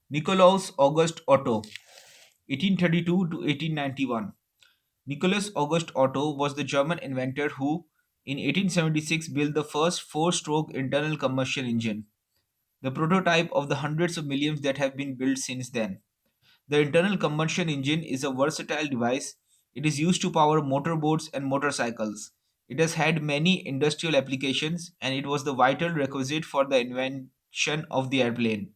Nikolaus August Otto, 1832 to 1891. Nicholas August Otto was the German inventor who, in 1876, built the first four stroke internal combustion engine, the prototype of the hundreds of millions that have been built since then. The internal combustion engine is a versatile device. It is used to power motorboats and motorcycles. It has had many industrial applications and it was the vital requisite for the invention of the airplane.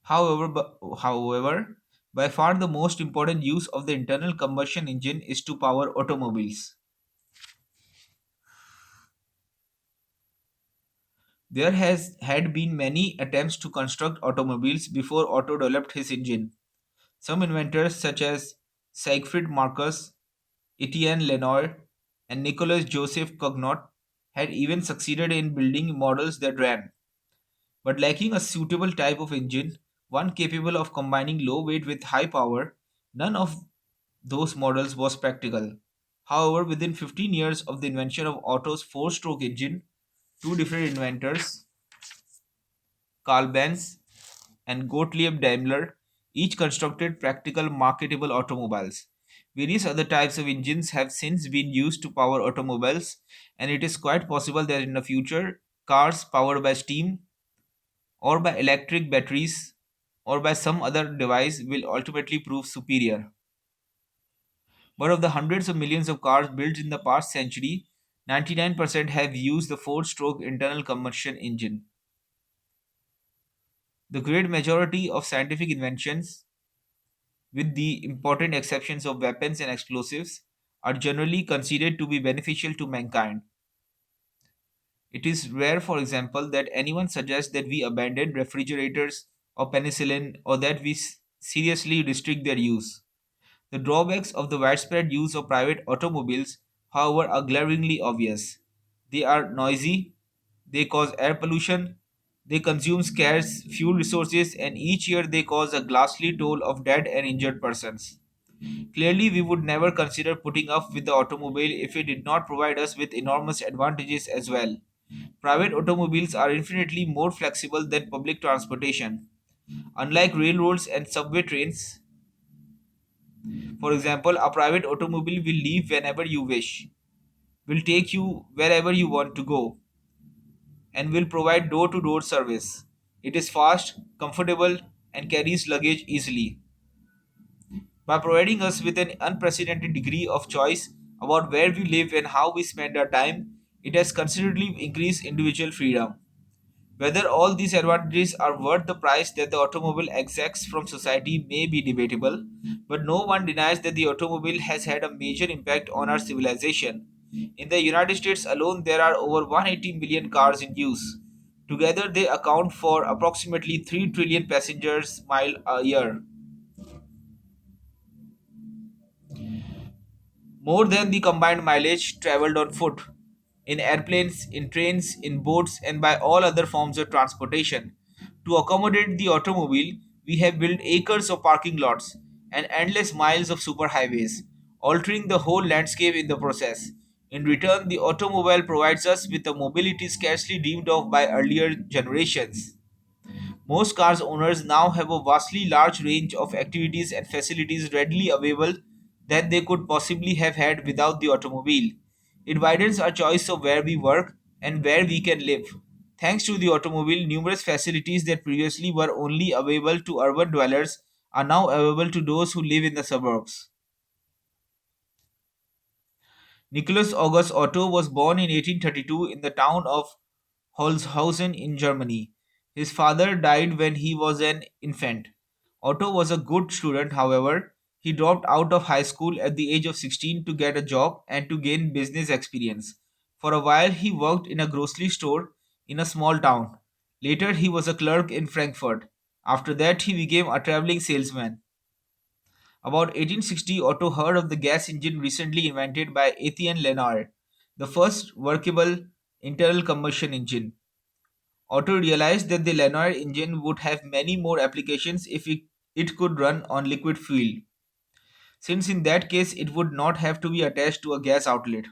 However, by far the most important use of the internal combustion engine is to power automobiles. There has had been many attempts to construct automobiles before Otto developed his engine. Some inventors such as Siegfried Marcus, Etienne Lenoir, and Nicolas Joseph Cognot had even succeeded in building models that ran, but lacking a suitable type of engine, one capable of combining low weight with high power, none of those models was practical. However, within 15 years of the invention of Otto's four stroke engine, two different inventors, Carl Benz and Gottlieb Daimler, each constructed practical, marketable automobiles. Various other types of engines have since been used to power automobiles, and it is quite possible that in the future, cars powered by steam or by electric batteries or by some other device will ultimately prove superior. But of the hundreds of millions of cars built in the past century, 99% have used the four stroke internal combustion engine. The great majority of scientific inventions, with the important exceptions of weapons and explosives, are generally considered to be beneficial to mankind. It is rare, for example, that anyone suggests that we abandon refrigerators or penicillin or that we seriously restrict their use. The drawbacks of the widespread use of private automobiles, however, are glaringly obvious. They are noisy, they cause air pollution, they consume scarce fuel resources, and each year they cause a ghastly toll of dead and injured persons. Clearly, we would never consider putting up with the automobile if it did not provide us with enormous advantages as well. Private automobiles are infinitely more flexible than public transportation. Unlike railroads and subway trains, for example, a private automobile will leave whenever you wish, will take you wherever you want to go, and will provide door to door service. It is fast, comfortable, and carries luggage easily. By providing us with an unprecedented degree of choice about where we live and how we spend our time, it has considerably increased individual freedom. Whether all these advantages are worth the price that the automobile exacts from society may be debatable, but no one denies that the automobile has had a major impact on our civilization. In the United States alone, there are over 180 million cars in use. Together, they account for approximately 3 trillion passengers mile a year, more than the combined mileage traveled on foot, in airplanes, in trains, in boats, and by all other forms of transportation. To accommodate the automobile, we have built acres of parking lots and endless miles of superhighways, altering the whole landscape in the process. In return, the automobile provides us with a mobility scarcely dreamed of by earlier generations. Most cars owners now have a vastly large range of activities and facilities readily available that they could possibly have had without the automobile. It widens our choice of where we work and where we can live. Thanks to the automobile, numerous facilities that previously were only available to urban dwellers are now available to those who live in the suburbs. Nicholas August Otto was born in 1832 in the town of Holzhausen in Germany. His father died when he was an infant. Otto was a good student, however. He dropped out of high school at the age of 16 to get a job and to gain business experience. For a while, he worked in a grocery store in a small town. Later, he was a clerk in Frankfurt. After that, he became a traveling salesman. About 1860, Otto heard of the gas engine recently invented by Etienne Lenoir, the first workable internal combustion engine. Otto realized that the Lenoir engine would have many more applications if it could run on liquid fuel, since in that case it would not have to be attached to a gas outlet.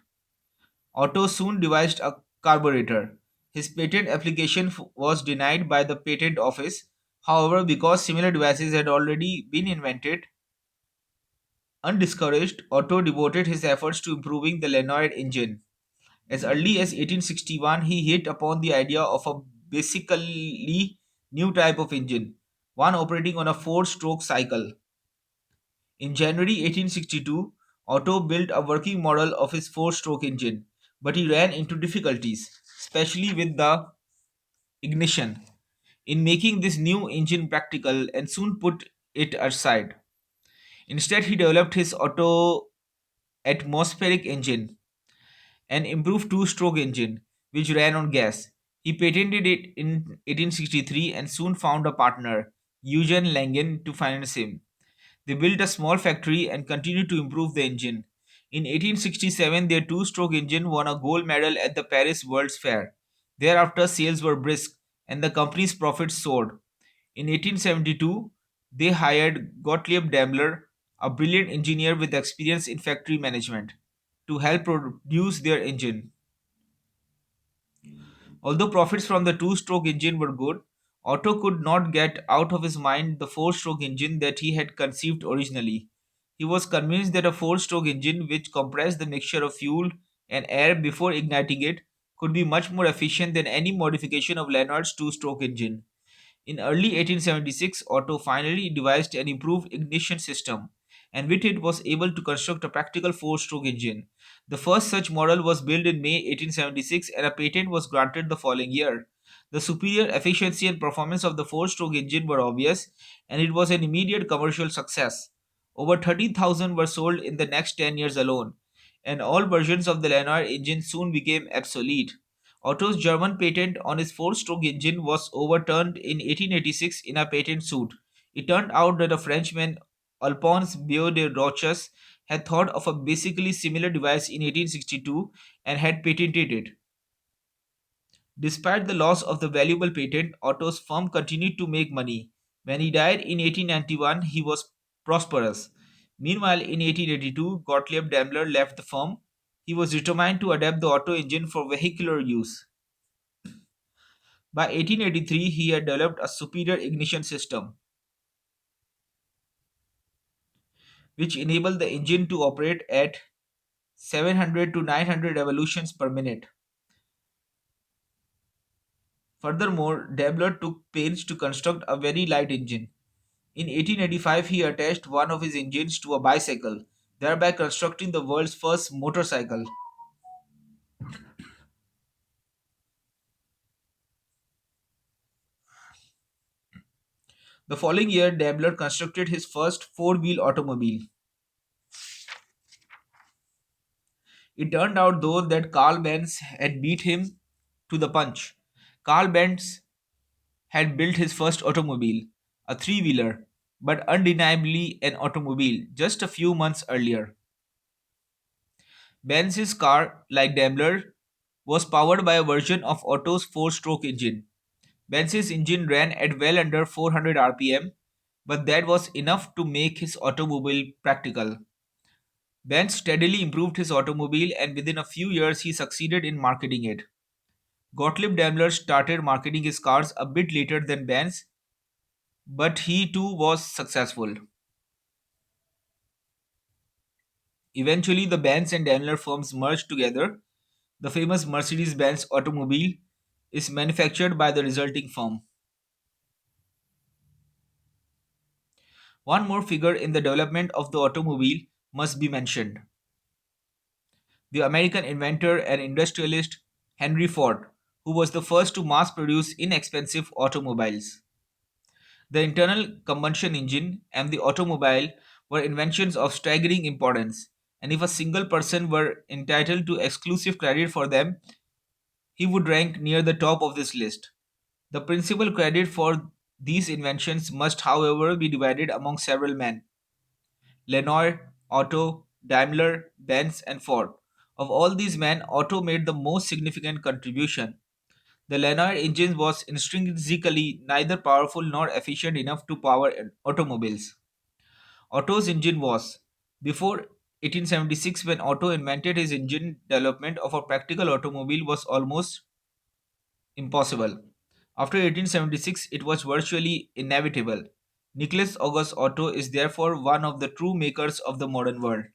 Otto soon devised a carburetor. His patent application was denied by the patent office. However, because similar devices had already been invented, undiscouraged, Otto devoted his efforts to improving the Lenoir engine. As early as 1861, he hit upon the idea of a basically new type of engine, one operating on a four-stroke cycle. In January 1862, Otto built a working model of his four-stroke engine, but he ran into difficulties, especially with the ignition, in making this new engine practical and soon put it aside. Instead, he developed his Otto atmospheric engine, an improved two-stroke engine which ran on gas. He patented it in 1863 and soon found a partner, Eugen Langen, to finance him. They built a small factory and continued to improve the engine. In 1867, their two-stroke engine won a gold medal at the Paris World's Fair. Thereafter, sales were brisk and the company's profits soared. In 1872, they hired Gottlieb Daimler, a brilliant engineer with experience in factory management, to help produce their engine. Although profits from the two-stroke engine were good, Otto could not get out of his mind the four-stroke engine that he had conceived originally. He was convinced that a four-stroke engine which compressed the mixture of fuel and air before igniting it could be much more efficient than any modification of Leonard's two-stroke engine. In early 1876, Otto finally devised an improved ignition system, and with it was able to construct a practical four-stroke engine. The first such model was built in May 1876 and a patent was granted the following year. The superior efficiency and performance of the four-stroke engine were obvious, and it was an immediate commercial success. Over 30,000 were sold in the next 10 years alone, and all versions of the Lenoir engine soon became obsolete. Otto's German patent on his four-stroke engine was overturned in 1886 in a patent suit. It turned out that a Frenchman, Alphonse Biot de Roches, had thought of a basically similar device in 1862 and had patented it. Despite the loss of the valuable patent, Otto's firm continued to make money. When he died in 1891, he was prosperous. Meanwhile, in 1882, Gottlieb Daimler left the firm. He was determined to adapt the Otto engine for vehicular use. By 1883, he had developed a superior ignition system, which enabled the engine to operate at 700 to 900 revolutions per minute. Furthermore, Daimler took pains to construct a very light engine. In 1885, he attached one of his engines to a bicycle, thereby constructing the world's first motorcycle. The following year, Daimler constructed his first four-wheel automobile. It turned out, though, that Carl Benz had beat him to the punch. Carl Benz had built his first automobile, a three-wheeler, but undeniably an automobile, just a few months earlier. Benz's car, like Daimler, was powered by a version of Otto's four-stroke engine. Benz's engine ran at well under 400 rpm, but that was enough to make his automobile practical. Benz steadily improved his automobile and within a few years he succeeded in marketing it. Gottlieb Daimler started marketing his cars a bit later than Benz, but he too was successful. Eventually, the Benz and Daimler firms merged together. The famous Mercedes Benz automobile is manufactured by the resulting firm. One more figure in the development of the automobile must be mentioned: the American inventor and industrialist Henry Ford, who was the first to mass produce inexpensive automobiles. The internal combustion engine and the automobile were inventions of staggering importance, and if a single person were entitled to exclusive credit for them, he would rank near the top of this list. The principal credit for these inventions must, however, be divided among several men: Lenoir, Otto, Daimler, Benz, and Ford. Of all these men, Otto made the most significant contribution. The Lenoir engine was intrinsically neither powerful nor efficient enough to power automobiles. Otto's engine was. Before 1876, when Otto invented his engine, development of a practical automobile was almost impossible. After 1876, it was virtually inevitable. Nicholas August Otto is therefore one of the true makers of the modern world.